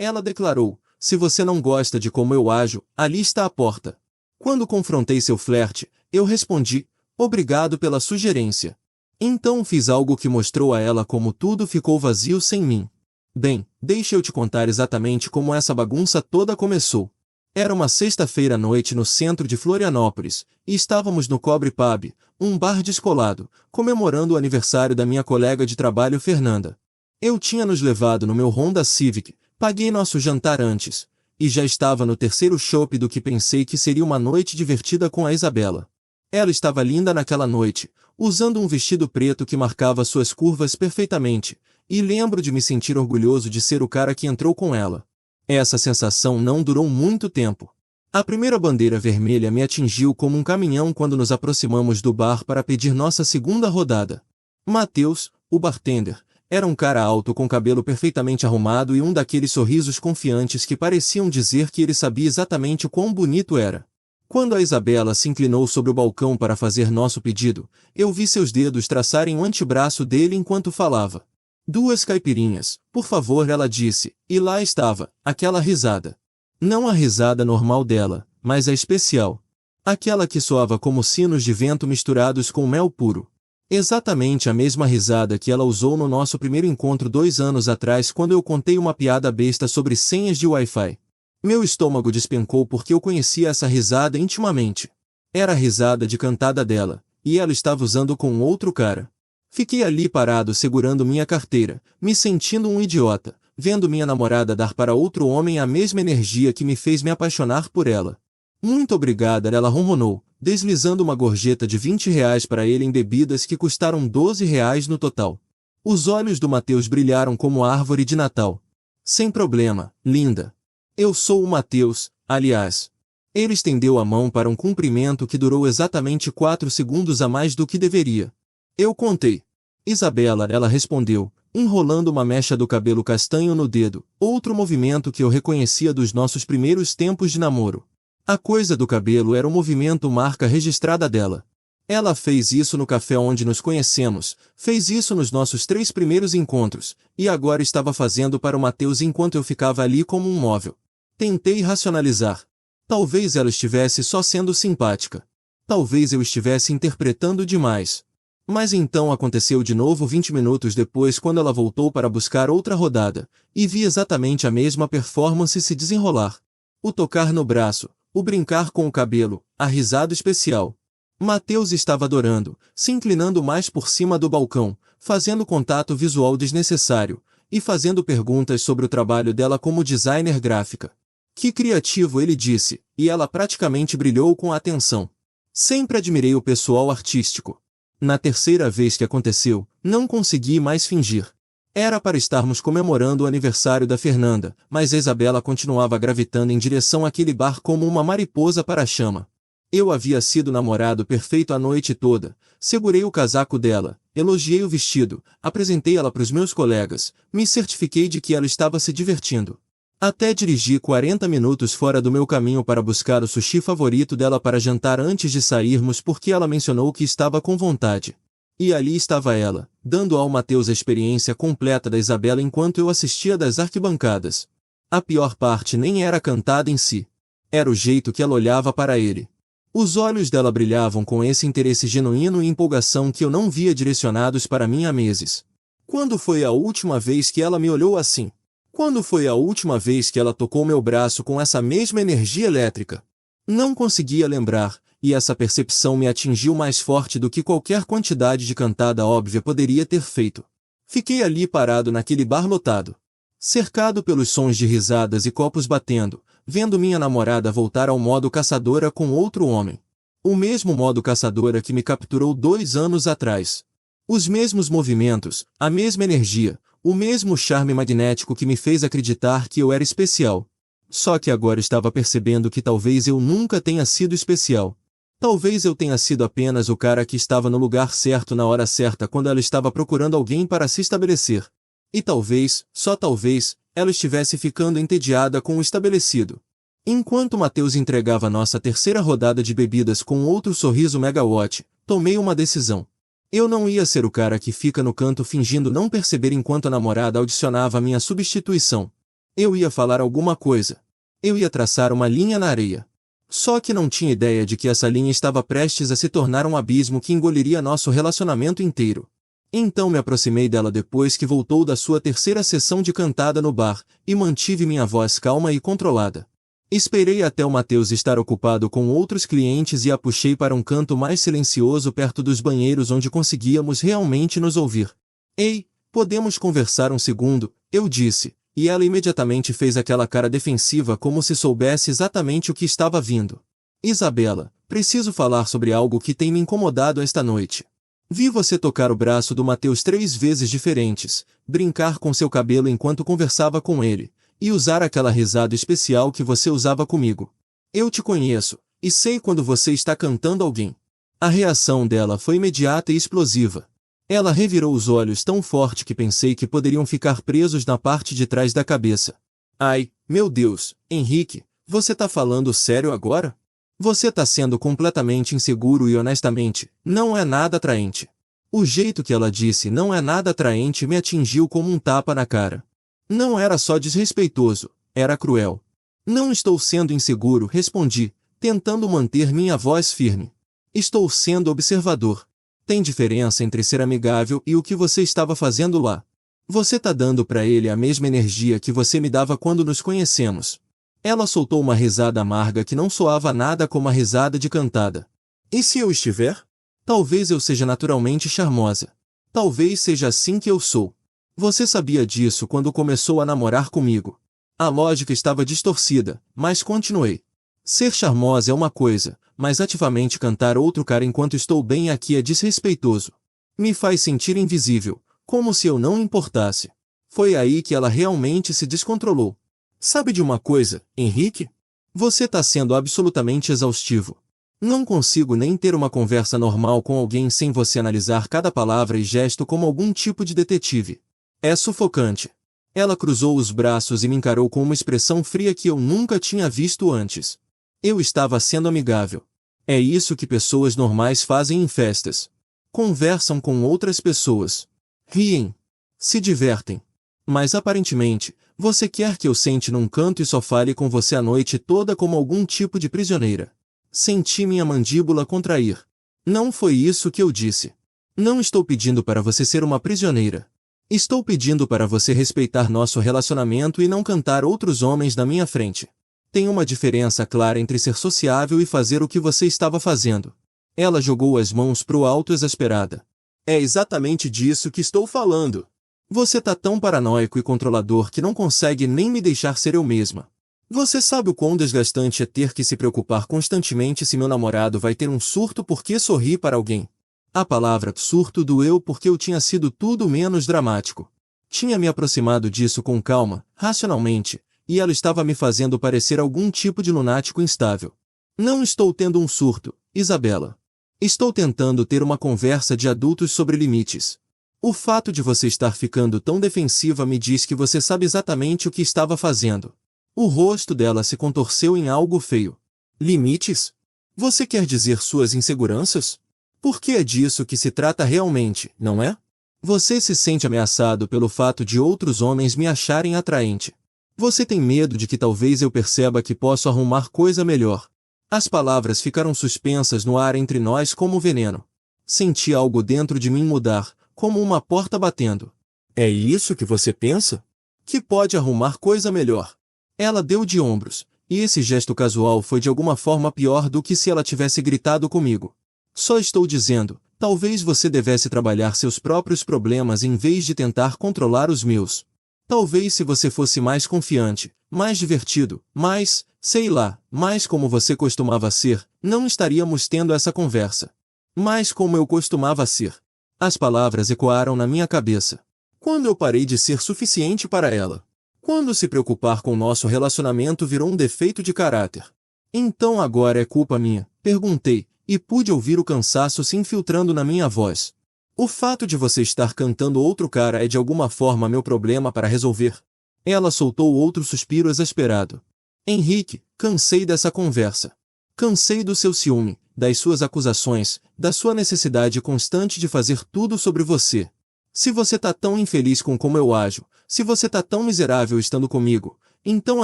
Ela declarou: se você não gosta de como eu ajo, ali está a porta. Quando confrontei seu flerte, eu respondi: obrigado pela sugerência. Então fiz algo que mostrou a ela como tudo ficou vazio sem mim. Bem, deixa eu te contar exatamente como essa bagunça toda começou. Era uma sexta-feira à noite no centro de Florianópolis, e estávamos no Cobre Pub, um bar descolado, comemorando o aniversário da minha colega de trabalho Fernanda. Eu tinha nos levado no meu Honda Civic, paguei nosso jantar antes, e já estava no terceiro chopp do que pensei que seria uma noite divertida com a Isabela. Ela estava linda naquela noite, usando um vestido preto que marcava suas curvas perfeitamente, e lembro de me sentir orgulhoso de ser o cara que entrou com ela. Essa sensação não durou muito tempo. A primeira bandeira vermelha me atingiu como um caminhão quando nos aproximamos do bar para pedir nossa segunda rodada. Matheus, o bartender, era um cara alto com cabelo perfeitamente arrumado e um daqueles sorrisos confiantes que pareciam dizer que ele sabia exatamente o quão bonito era. Quando a Isabela se inclinou sobre o balcão para fazer nosso pedido, eu vi seus dedos traçarem o antebraço dele enquanto falava. 2 caipirinhas, por favor, ela disse, e lá estava, aquela risada. Não a risada normal dela, mas a especial. Aquela que soava como sinos de vento misturados com mel puro. Exatamente a mesma risada que ela usou no nosso primeiro encontro 2 anos atrás quando eu contei uma piada besta sobre senhas de Wi-Fi. Meu estômago despencou porque eu conhecia essa risada intimamente. Era a risada de cantada dela, e ela estava usando com outro cara. Fiquei ali parado segurando minha carteira, me sentindo um idiota, vendo minha namorada dar para outro homem a mesma energia que me fez me apaixonar por ela. Muito obrigada, ela ronronou, deslizando uma gorjeta de R$ 20 para ele em bebidas que custaram R$ 12 no total. Os olhos do Matheus brilharam como árvore de Natal. Sem problema, linda. Eu sou o Matheus, aliás. Ele estendeu a mão para um cumprimento que durou exatamente 4 segundos a mais do que deveria. Eu contei. Isabela, ela respondeu, enrolando uma mecha do cabelo castanho no dedo, outro movimento que eu reconhecia dos nossos primeiros tempos de namoro. A coisa do cabelo era o movimento marca registrada dela. Ela fez isso no café onde nos conhecemos, fez isso nos nossos 3 primeiros encontros, e agora estava fazendo para o Matheus enquanto eu ficava ali como um móvel. Tentei racionalizar. Talvez ela estivesse só sendo simpática. Talvez eu estivesse interpretando demais. Mas então aconteceu de novo 20 minutos depois quando ela voltou para buscar outra rodada, e vi exatamente a mesma performance se desenrolar. O tocar no braço, o brincar com o cabelo, a risada especial. Matheus estava adorando, se inclinando mais por cima do balcão, fazendo contato visual desnecessário, e fazendo perguntas sobre o trabalho dela como designer gráfica. Que criativo, ele disse, e ela praticamente brilhou com a atenção. Sempre admirei o pessoal artístico. Na terceira vez que aconteceu, não consegui mais fingir. Era para estarmos comemorando o aniversário da Fernanda, mas a Isabela continuava gravitando em direção àquele bar como uma mariposa para a chama. Eu havia sido namorado perfeito a noite toda, segurei o casaco dela, elogiei o vestido, apresentei ela para os meus colegas, me certifiquei de que ela estava se divertindo. Até dirigi 40 minutos fora do meu caminho para buscar o sushi favorito dela para jantar antes de sairmos porque ela mencionou que estava com vontade. E ali estava ela, dando ao Matheus a experiência completa da Isabela enquanto eu assistia das arquibancadas. A pior parte nem era a cantada em si. Era o jeito que ela olhava para ele. Os olhos dela brilhavam com esse interesse genuíno e empolgação que eu não via direcionados para mim há meses. Quando foi a última vez que ela me olhou assim? Quando foi a última vez que ela tocou meu braço com essa mesma energia elétrica? Não conseguia lembrar, e essa percepção me atingiu mais forte do que qualquer quantidade de cantada óbvia poderia ter feito. Fiquei ali parado naquele bar lotado, cercado pelos sons de risadas e copos batendo, vendo minha namorada voltar ao modo caçadora com outro homem. O mesmo modo caçadora que me capturou 2 anos atrás. Os mesmos movimentos, a mesma energia, o mesmo charme magnético que me fez acreditar que eu era especial. Só que agora estava percebendo que talvez eu nunca tenha sido especial. Talvez eu tenha sido apenas o cara que estava no lugar certo na hora certa quando ela estava procurando alguém para se estabelecer. E talvez, só talvez, ela estivesse ficando entediada com o estabelecido. Enquanto Matheus entregava nossa terceira rodada de bebidas com outro sorriso megawatt, tomei uma decisão. Eu não ia ser o cara que fica no canto fingindo não perceber enquanto a namorada audicionava a minha substituição. Eu ia falar alguma coisa. Eu ia traçar uma linha na areia. Só que não tinha ideia de que essa linha estava prestes a se tornar um abismo que engoliria nosso relacionamento inteiro. Então me aproximei dela depois que voltou da sua terceira sessão de cantada no bar, e mantive minha voz calma e controlada. Esperei até o Matheus estar ocupado com outros clientes e a puxei para um canto mais silencioso perto dos banheiros onde conseguíamos realmente nos ouvir. Ei, podemos conversar um segundo, eu disse, e ela imediatamente fez aquela cara defensiva como se soubesse exatamente o que estava vindo. Isabela, preciso falar sobre algo que tem me incomodado esta noite. Vi você tocar o braço do Matheus 3 vezes diferentes, brincar com seu cabelo enquanto conversava com ele, e usar aquela risada especial que você usava comigo. Eu te conheço, e sei quando você está cantando alguém. A reação dela foi imediata e explosiva. Ela revirou os olhos tão forte que pensei que poderiam ficar presos na parte de trás da cabeça. Ai, meu Deus, Henrique, você tá falando sério agora? Você tá sendo completamente inseguro e honestamente, não é nada atraente. O jeito que ela disse não é nada atraente me atingiu como um tapa na cara. Não era só desrespeitoso, era cruel. Não estou sendo inseguro, respondi, tentando manter minha voz firme. Estou sendo observador. Tem diferença entre ser amigável e o que você estava fazendo lá. Você tá dando para ele a mesma energia que você me dava quando nos conhecemos. Ela soltou uma risada amarga que não soava nada como a risada de cantada. E se eu estiver? Talvez eu seja naturalmente charmosa. Talvez seja assim que eu sou. Você sabia disso quando começou a namorar comigo. A lógica estava distorcida, mas continuei. Ser charmosa é uma coisa, mas ativamente cantar outro cara enquanto estou bem aqui é desrespeitoso. Me faz sentir invisível, como se eu não importasse. Foi aí que ela realmente se descontrolou. Sabe de uma coisa, Henrique? Você tá sendo absolutamente exaustivo. Não consigo nem ter uma conversa normal com alguém sem você analisar cada palavra e gesto como algum tipo de detetive. É sufocante. Ela cruzou os braços e me encarou com uma expressão fria que eu nunca tinha visto antes. Eu estava sendo amigável. É isso que pessoas normais fazem em festas. Conversam com outras pessoas. Riem. Se divertem. Mas aparentemente, você quer que eu sente num canto e só fale com você a noite toda como algum tipo de prisioneira. Senti minha mandíbula contrair. Não foi isso que eu disse. Não estou pedindo para você ser uma prisioneira. Estou pedindo para você respeitar nosso relacionamento e não cantar outros homens na minha frente. Tem uma diferença clara entre ser sociável e fazer o que você estava fazendo. Ela jogou as mãos pro alto exasperada. É exatamente disso que estou falando. Você tá tão paranoico e controlador que não consegue nem me deixar ser eu mesma. Você sabe o quão desgastante é ter que se preocupar constantemente se meu namorado vai ter um surto porque sorri para alguém. A palavra surto doeu porque eu tinha sido tudo menos dramático. Tinha me aproximado disso com calma, racionalmente, e ela estava me fazendo parecer algum tipo de lunático instável. Não estou tendo um surto, Isabela. Estou tentando ter uma conversa de adultos sobre limites. O fato de você estar ficando tão defensiva me diz que você sabe exatamente o que estava fazendo. O rosto dela se contorceu em algo feio. Limites? Você quer dizer suas inseguranças? Porque é disso que se trata realmente, não é? Você se sente ameaçado pelo fato de outros homens me acharem atraente. Você tem medo de que talvez eu perceba que posso arrumar coisa melhor. As palavras ficaram suspensas no ar entre nós como veneno. Senti algo dentro de mim mudar, como uma porta batendo. É isso que você pensa? Que pode arrumar coisa melhor? Ela deu de ombros, e esse gesto casual foi de alguma forma pior do que se ela tivesse gritado comigo. Só estou dizendo, talvez você devesse trabalhar seus próprios problemas em vez de tentar controlar os meus. Talvez se você fosse mais confiante, mais divertido, mais, sei lá, mais como você costumava ser, não estaríamos tendo essa conversa. Mais como eu costumava ser. As palavras ecoaram na minha cabeça. Quando eu parei de ser suficiente para ela? Quando se preocupar com nosso relacionamento virou um defeito de caráter? Então agora é culpa minha, perguntei, e pude ouvir o cansaço se infiltrando na minha voz. O fato de você estar cantando outro cara é de alguma forma meu problema para resolver. Ela soltou outro suspiro exasperado. Henrique, cansei dessa conversa. Cansei do seu ciúme, das suas acusações, da sua necessidade constante de fazer tudo sobre você. Se você tá tão infeliz com como eu ajo, Se você tá tão miserável estando comigo, então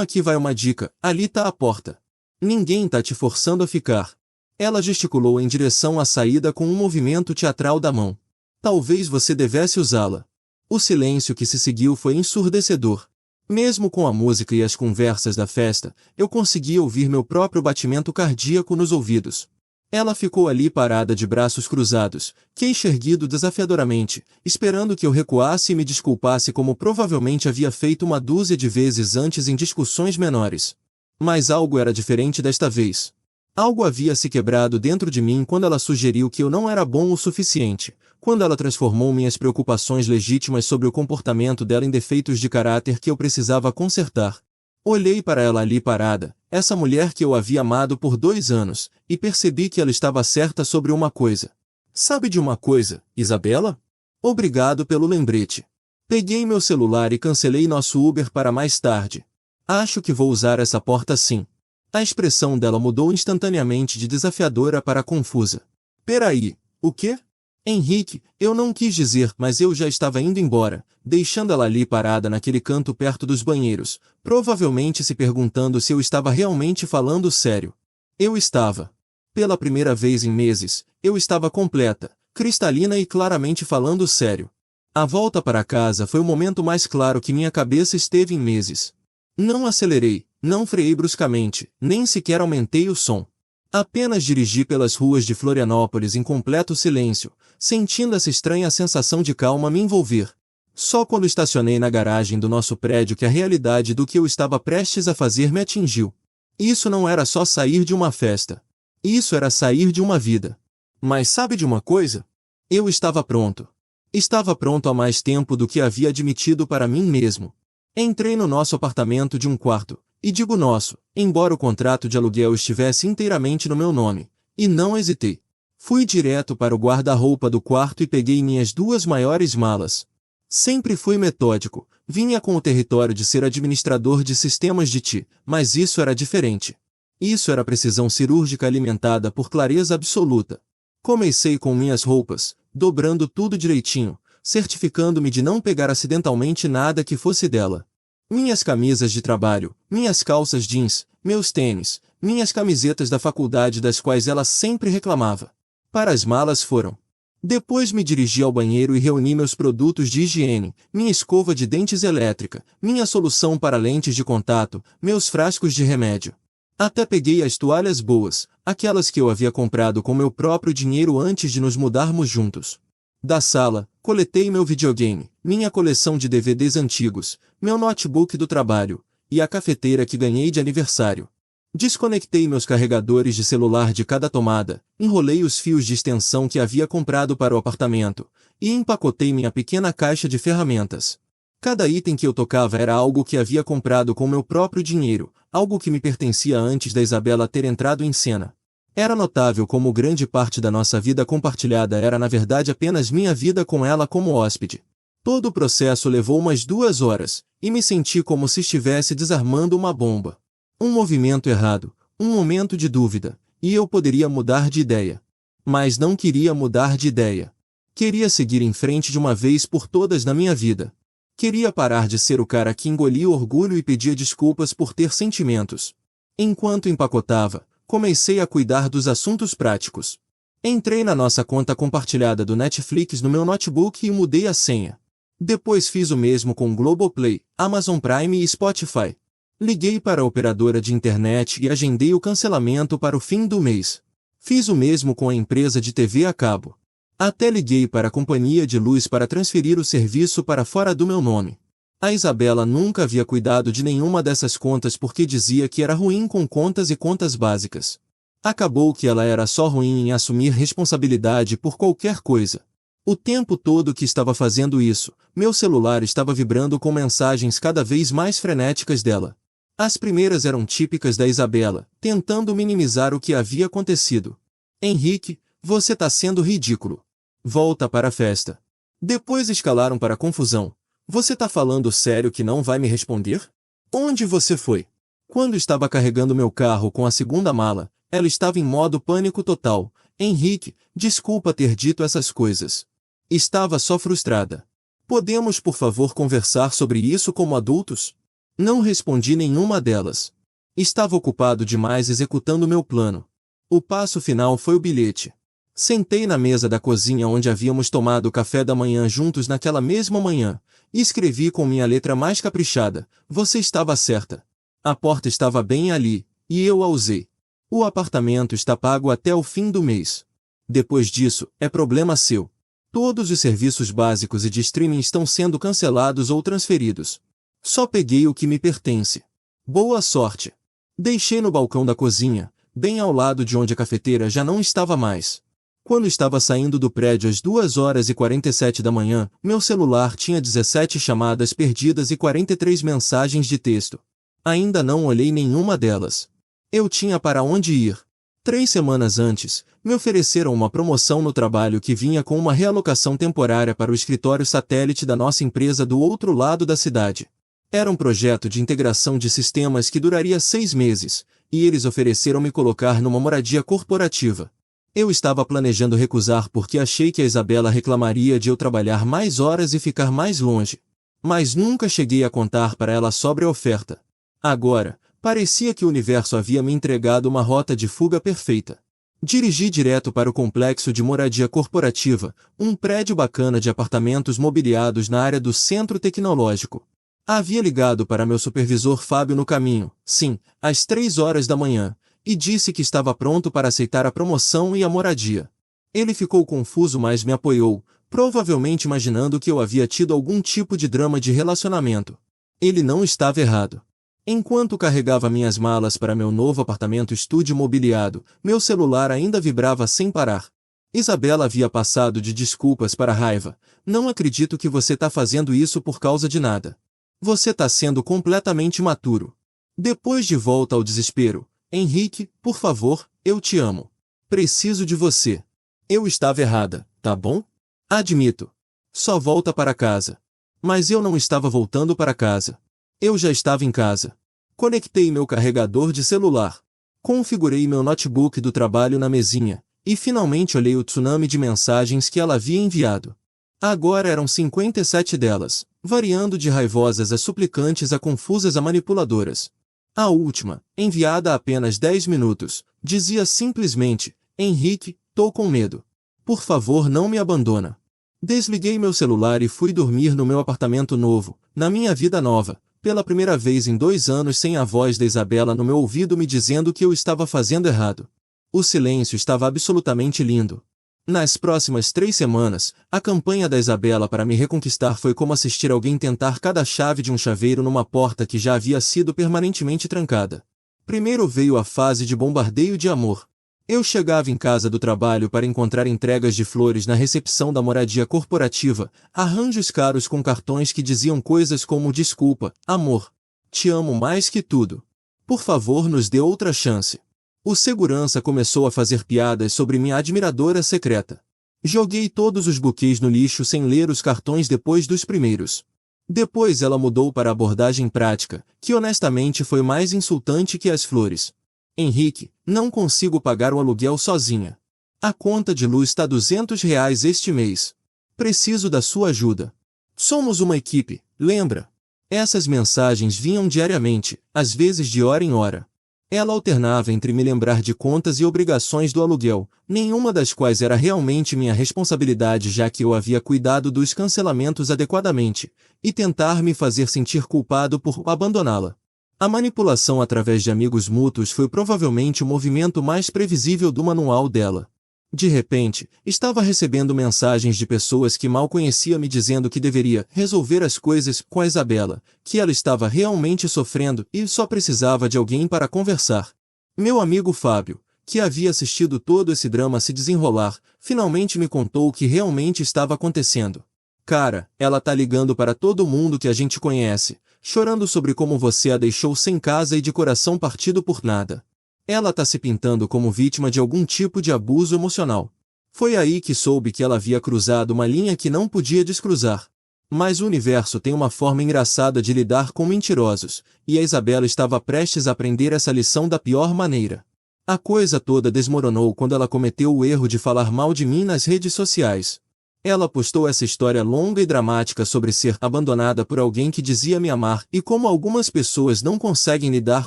aqui vai uma dica, ali tá a porta. Ninguém tá te forçando a ficar. Ela gesticulou em direção à saída com um movimento teatral da mão. Talvez você devesse usá-la. O silêncio que se seguiu foi ensurdecedor. Mesmo com a música e as conversas da festa, eu conseguia ouvir meu próprio batimento cardíaco nos ouvidos. Ela ficou ali parada de braços cruzados, queixo erguido desafiadoramente, esperando que eu recuasse e me desculpasse como provavelmente havia feito uma dúzia de vezes antes em discussões menores. Mas algo era diferente desta vez. Algo havia se quebrado dentro de mim quando ela sugeriu que eu não era bom o suficiente, quando ela transformou minhas preocupações legítimas sobre o comportamento dela em defeitos de caráter que eu precisava consertar. Olhei para ela ali parada, essa mulher que eu havia amado por 2 anos, e percebi que ela estava certa sobre uma coisa. Sabe de uma coisa, Isabela? Obrigado pelo lembrete. Peguei meu celular e cancelei nosso Uber para mais tarde. Acho que vou usar essa porta sim. A expressão dela mudou instantaneamente de desafiadora para confusa. Peraí, o quê? Henrique, eu não quis dizer, mas eu já estava indo embora, deixando ela ali parada naquele canto perto dos banheiros, provavelmente se perguntando se eu estava realmente falando sério. Eu estava. Pela primeira vez em meses, eu estava completa, cristalina e claramente falando sério. A volta para casa foi o momento mais claro que minha cabeça esteve em meses. Não acelerei, não freiei bruscamente, nem sequer aumentei o som. Apenas dirigi pelas ruas de Florianópolis em completo silêncio, sentindo essa estranha sensação de calma me envolver. Só quando estacionei na garagem do nosso prédio que a realidade do que eu estava prestes a fazer me atingiu. Isso não era só sair de uma festa. Isso era sair de uma vida. Mas sabe de uma coisa? Eu estava pronto. Estava pronto há mais tempo do que havia admitido para mim mesmo. Entrei no nosso apartamento de um quarto, e digo nosso, embora o contrato de aluguel estivesse inteiramente no meu nome, e não hesitei. Fui direto para o guarda-roupa do quarto e peguei minhas 2 maiores malas. Sempre fui metódico, vinha com o território de ser administrador de sistemas de TI, mas isso era diferente. Isso era precisão cirúrgica alimentada por clareza absoluta. Comecei com minhas roupas, dobrando tudo direitinho, certificando-me de não pegar acidentalmente nada que fosse dela. Minhas camisas de trabalho, minhas calças jeans, meus tênis, minhas camisetas da faculdade das quais ela sempre reclamava. Para as malas foram. Depois me dirigi ao banheiro e reuni meus produtos de higiene, minha escova de dentes elétrica, minha solução para lentes de contato, meus frascos de remédio. Até peguei as toalhas boas, aquelas que eu havia comprado com meu próprio dinheiro antes de nos mudarmos juntos. Da sala, coletei meu videogame, minha coleção de DVDs antigos, meu notebook do trabalho, e a cafeteira que ganhei de aniversário. Desconectei meus carregadores de celular de cada tomada, enrolei os fios de extensão que havia comprado para o apartamento, e empacotei minha pequena caixa de ferramentas. Cada item que eu tocava era algo que havia comprado com meu próprio dinheiro, algo que me pertencia antes da Isabela ter entrado em cena. Era notável como grande parte da nossa vida compartilhada era na verdade apenas minha vida com ela como hóspede. Todo o processo levou umas 2 horas, e me senti como se estivesse desarmando uma bomba. Um movimento errado, um momento de dúvida, e eu poderia mudar de ideia. Mas não queria mudar de ideia. Queria seguir em frente de uma vez por todas na minha vida. Queria parar de ser o cara que engolia orgulho e pedia desculpas por ter sentimentos. Enquanto empacotava, comecei a cuidar dos assuntos práticos. Entrei na nossa conta compartilhada do Netflix no meu notebook e mudei a senha. Depois fiz o mesmo com Globoplay, Amazon Prime e Spotify. Liguei para a operadora de internet e agendei o cancelamento para o fim do mês. Fiz o mesmo com a empresa de TV a cabo. Até liguei para a companhia de luz para transferir o serviço para fora do meu nome. A Isabela nunca havia cuidado de nenhuma dessas contas porque dizia que era ruim com contas e contas básicas. Acabou que ela era só ruim em assumir responsabilidade por qualquer coisa. O tempo todo que estava fazendo isso, meu celular estava vibrando com mensagens cada vez mais frenéticas dela. As primeiras eram típicas da Isabela, tentando minimizar o que havia acontecido. Henrique, você tá sendo ridículo. Volta para a festa. Depois escalaram para a confusão. Você tá falando sério que não vai me responder? Onde você foi? Quando estava carregando meu carro com a segunda mala, ela estava em modo pânico total. Henrique, desculpa ter dito essas coisas. Estava só frustrada. Podemos, por favor, conversar sobre isso como adultos? Não respondi nenhuma delas. Estava ocupado demais executando meu plano. O passo final foi o bilhete. Sentei na mesa da cozinha onde havíamos tomado o café da manhã juntos naquela mesma manhã, e escrevi com minha letra mais caprichada: você estava certa. A porta estava bem ali, e eu a usei. O apartamento está pago até o fim do mês. Depois disso, é problema seu. Todos os serviços básicos e de streaming estão sendo cancelados ou transferidos. Só peguei o que me pertence. Boa sorte. Deixei no balcão da cozinha, bem ao lado de onde a cafeteira já não estava mais. Quando estava saindo do prédio às 2h47 da manhã, meu celular tinha 17 chamadas perdidas e 43 mensagens de texto. Ainda não olhei nenhuma delas. Eu tinha para onde ir. 3 semanas antes, me ofereceram uma promoção no trabalho que vinha com uma realocação temporária para o escritório satélite da nossa empresa do outro lado da cidade. Era um projeto de integração de sistemas que duraria 6 meses, e eles ofereceram me colocar numa moradia corporativa. Eu estava planejando recusar porque achei que a Isabela reclamaria de eu trabalhar mais horas e ficar mais longe. Mas nunca cheguei a contar para ela sobre a oferta. Agora, parecia que o universo havia me entregado uma rota de fuga perfeita. Dirigi direto para o complexo de moradia corporativa, um prédio bacana de apartamentos mobiliados na área do centro tecnológico. Havia ligado para meu supervisor Fábio no caminho, sim, às 3 horas da manhã, e disse que estava pronto para aceitar a promoção e a moradia. Ele ficou confuso, mas me apoiou, provavelmente imaginando que eu havia tido algum tipo de drama de relacionamento. Ele não estava errado. Enquanto carregava minhas malas para meu novo apartamento estúdio mobiliado, meu celular ainda vibrava sem parar. Isabela havia passado de desculpas para raiva. Não acredito que você está fazendo isso por causa de nada. Você está sendo completamente imaturo. Depois de volta ao desespero. Henrique, por favor, eu te amo. Preciso de você. Eu estava errada, tá bom? Admito. Só volta para casa. Mas eu não estava voltando para casa. Eu já estava em casa. Conectei meu carregador de celular. Configurei meu notebook do trabalho na mesinha, e finalmente olhei o tsunami de mensagens que ela havia enviado. Agora eram 57 delas, variando de raivosas a suplicantes a confusas a manipuladoras. A última, enviada há apenas 10 minutos, dizia simplesmente: Henrique, tô com medo. Por favor, não me abandona. Desliguei meu celular e fui dormir no meu apartamento novo, na minha vida nova, pela primeira vez em 2 anos sem a voz da Isabela no meu ouvido me dizendo que eu estava fazendo errado. O silêncio estava absolutamente lindo. Nas próximas 3 semanas, a campanha da Isabela para me reconquistar foi como assistir alguém tentar cada chave de um chaveiro numa porta que já havia sido permanentemente trancada. Primeiro veio a fase de bombardeio de amor. Eu chegava em casa do trabalho para encontrar entregas de flores na recepção da moradia corporativa, arranjos caros com cartões que diziam coisas como: desculpa, amor. Te amo mais que tudo. Por favor, nos dê outra chance. O segurança começou a fazer piadas sobre minha admiradora secreta. Joguei todos os buquês no lixo sem ler os cartões depois dos primeiros. Depois ela mudou para a abordagem prática, que honestamente foi mais insultante que as flores. Henrique, não consigo pagar o aluguel sozinha. A conta de luz está R$ 200 este mês. Preciso da sua ajuda. Somos uma equipe, lembra? Essas mensagens vinham diariamente, às vezes de hora em hora. Ela alternava entre me lembrar de contas e obrigações do aluguel, nenhuma das quais era realmente minha responsabilidade já que eu havia cuidado dos cancelamentos adequadamente, e tentar me fazer sentir culpado por abandoná-la. A manipulação através de amigos mútuos foi provavelmente o movimento mais previsível do manual dela. De repente, estava recebendo mensagens de pessoas que mal conhecia me dizendo que deveria resolver as coisas com a Isabela, que ela estava realmente sofrendo e só precisava de alguém para conversar. Meu amigo Fábio, que havia assistido todo esse drama se desenrolar, finalmente me contou o que realmente estava acontecendo. Cara, ela tá ligando para todo mundo que a gente conhece, chorando sobre como você a deixou sem casa e de coração partido por nada. Ela tá se pintando como vítima de algum tipo de abuso emocional. Foi aí que soube que ela havia cruzado uma linha que não podia descruzar. Mas o universo tem uma forma engraçada de lidar com mentirosos, e a Isabela estava prestes a aprender essa lição da pior maneira. A coisa toda desmoronou quando ela cometeu o erro de falar mal de mim nas redes sociais. Ela postou essa história longa e dramática sobre ser abandonada por alguém que dizia me amar e como algumas pessoas não conseguem lidar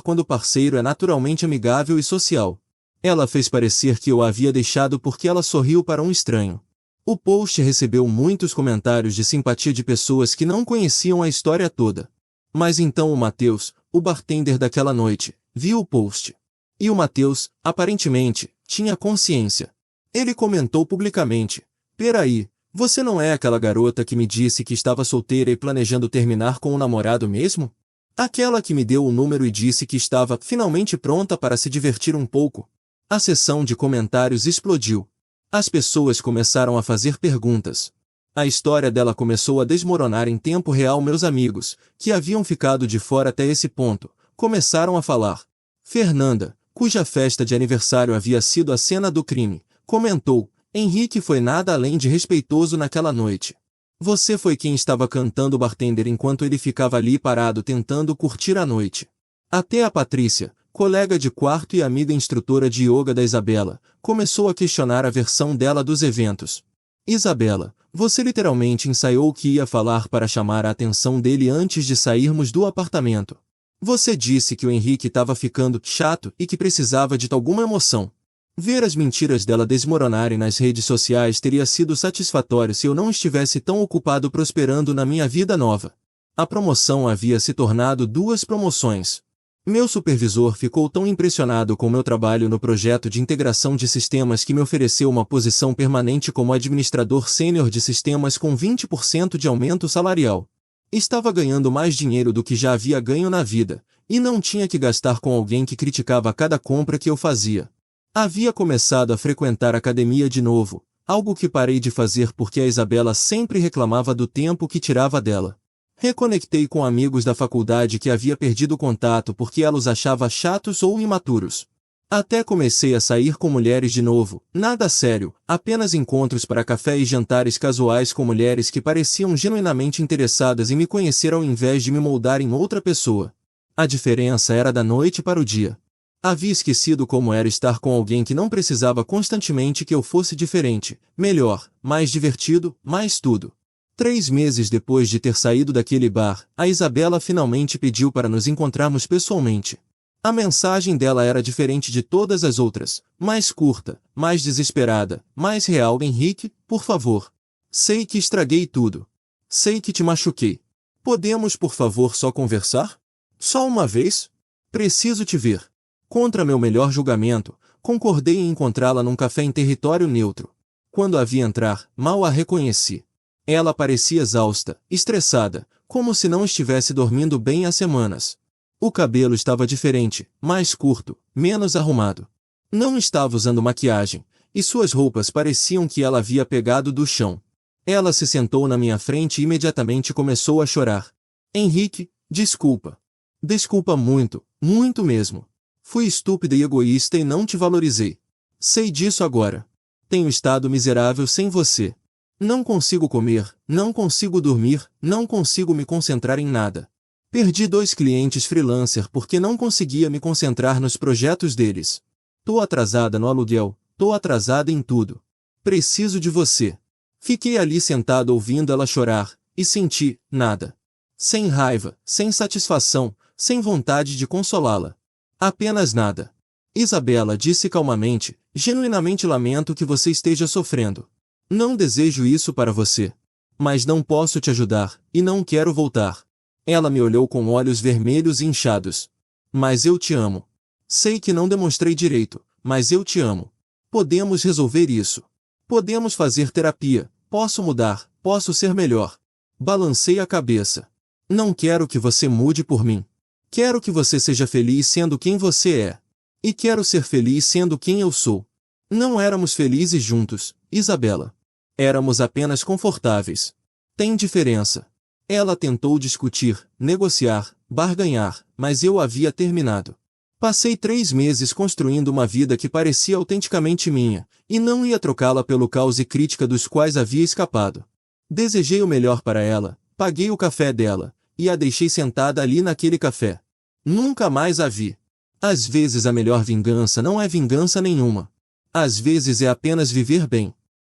quando o parceiro é naturalmente amigável e social. Ela fez parecer que eu a havia deixado porque ela sorriu para um estranho. O post recebeu muitos comentários de simpatia de pessoas que não conheciam a história toda. Mas então o Matheus, o bartender daquela noite, viu o post. E o Matheus, aparentemente, tinha consciência. Ele comentou publicamente: "Peraí, você não é aquela garota que me disse que estava solteira e planejando terminar com o namorado mesmo? Aquela que me deu o número e disse que estava finalmente pronta para se divertir um pouco?" A sessão de comentários explodiu. As pessoas começaram a fazer perguntas. A história dela começou a desmoronar em tempo real. Meus amigos, que haviam ficado de fora até esse ponto, começaram a falar. Fernanda, cuja festa de aniversário havia sido a cena do crime, comentou: "Henrique foi nada além de respeitoso naquela noite. Você foi quem estava cantando o bartender enquanto ele ficava ali parado tentando curtir a noite." Até a Patrícia, colega de quarto e amiga instrutora de yoga da Isabela, começou a questionar a versão dela dos eventos. "Isabela, você literalmente ensaiou o que ia falar para chamar a atenção dele antes de sairmos do apartamento. Você disse que o Henrique estava ficando chato e que precisava de alguma emoção. Ver as mentiras dela desmoronarem nas redes sociais teria sido satisfatório se eu não estivesse tão ocupado prosperando na minha vida nova." A promoção havia se tornado 2 promoções. Meu supervisor ficou tão impressionado com meu trabalho no projeto de integração de sistemas que me ofereceu uma posição permanente como administrador sênior de sistemas com 20% de aumento salarial. Estava ganhando mais dinheiro do que já havia ganho na vida, e não tinha que gastar com alguém que criticava cada compra que eu fazia. Havia começado a frequentar academia de novo, algo que parei de fazer porque a Isabela sempre reclamava do tempo que tirava dela. Reconectei com amigos da faculdade que havia perdido contato porque ela os achava chatos ou imaturos. Até comecei a sair com mulheres de novo, nada sério, apenas encontros para café e jantares casuais com mulheres que pareciam genuinamente interessadas em me conhecer ao invés de me moldar em outra pessoa. A diferença era da noite para o dia. Havia esquecido como era estar com alguém que não precisava constantemente que eu fosse diferente, melhor, mais divertido, mais tudo. 3 meses depois de ter saído daquele bar, a Isabela finalmente pediu para nos encontrarmos pessoalmente. A mensagem dela era diferente de todas as outras, mais curta, mais desesperada, mais real. "Henrique, por favor. Sei que estraguei tudo. Sei que te machuquei. Podemos por favor só conversar? Só uma vez? Preciso te ver." Contra meu melhor julgamento, concordei em encontrá-la num café em território neutro. Quando a vi entrar, mal a reconheci. Ela parecia exausta, estressada, como se não estivesse dormindo bem há semanas. O cabelo estava diferente, mais curto, menos arrumado. Não estava usando maquiagem, e suas roupas pareciam que ela havia pegado do chão. Ela se sentou na minha frente e imediatamente começou a chorar. "Henrique, desculpa. Desculpa muito, muito mesmo. Fui estúpida e egoísta e não te valorizei. Sei disso agora. Tenho estado miserável sem você. Não consigo comer, não consigo dormir, não consigo me concentrar em nada. Perdi 2 clientes freelancer porque não conseguia me concentrar nos projetos deles. Tô atrasada no aluguel, tô atrasada em tudo. Preciso de você." Fiquei ali sentado ouvindo ela chorar, e senti nada. Sem raiva, sem satisfação, sem vontade de consolá-la. Apenas nada. "Isabela", disse calmamente, "genuinamente lamento que você esteja sofrendo. Não desejo isso para você. Mas não posso te ajudar, e não quero voltar." Ela me olhou com olhos vermelhos e inchados. "Mas eu te amo. Sei que não demonstrei direito, mas eu te amo. Podemos resolver isso. Podemos fazer terapia, posso mudar, posso ser melhor." Balancei a cabeça. "Não quero que você mude por mim. Quero que você seja feliz sendo quem você é. E quero ser feliz sendo quem eu sou. Não éramos felizes juntos, Isabela. Éramos apenas confortáveis. Tem diferença." Ela tentou discutir, negociar, barganhar, mas eu havia terminado. Passei 3 meses construindo uma vida que parecia autenticamente minha, e não ia trocá-la pelo caos e crítica dos quais havia escapado. Desejei o melhor para ela, paguei o café dela, e a deixei sentada ali naquele café. Nunca mais a vi. Às vezes a melhor vingança não é vingança nenhuma. Às vezes é apenas viver bem.